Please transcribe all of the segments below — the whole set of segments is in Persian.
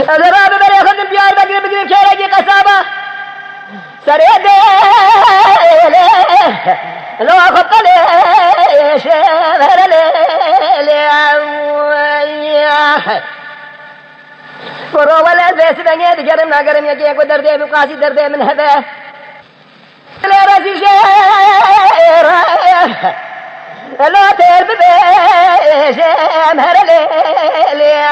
أزرار بري خدم بيار بقري كيرجي قصابة سريد لو خط ليش هر لي ورو ولا بس بني دجرم ناقرم يجي قدر دي بقاسي در دي من هبه لا راسي شير لا ترب بيش هر لي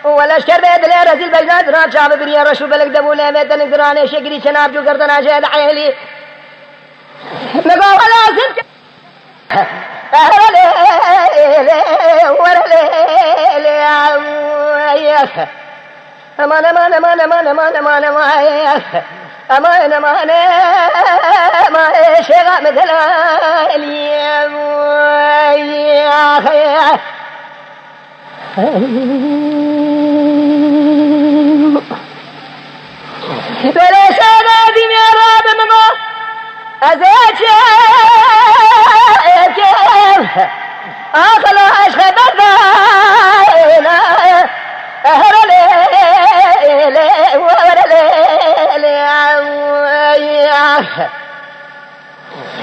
ولا شكر بيد لا رزيل بجناد راب شعب بريا رشو بلك دبوله ميدن درانه شكري شناب جو گردنا شهد عيلي نقول ولا سنت أمان أمان أمان أمان أمان أمان أمان أمان ما شغا مثل ولا شغا دي ميراب مما أزيت أخلاش خبرنا أهر لي ورا لي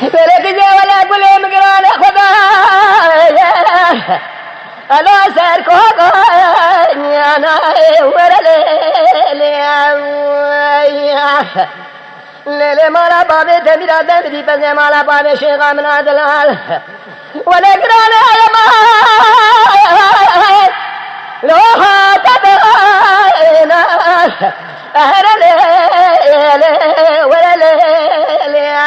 بلك جا ولا كل مقران خدا أنا سركو أنا ورا لي مالا بابي تبيرا دمدي بزي مالا بابي شيخا من عدلال ولا قرانا يا ما لو خاطبنا أهل ليلة ولا ليلة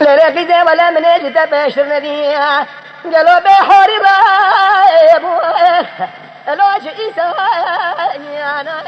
ليلة ولا من أجل تبشر نبيها قالوا بحوري بابو لو جئت أنا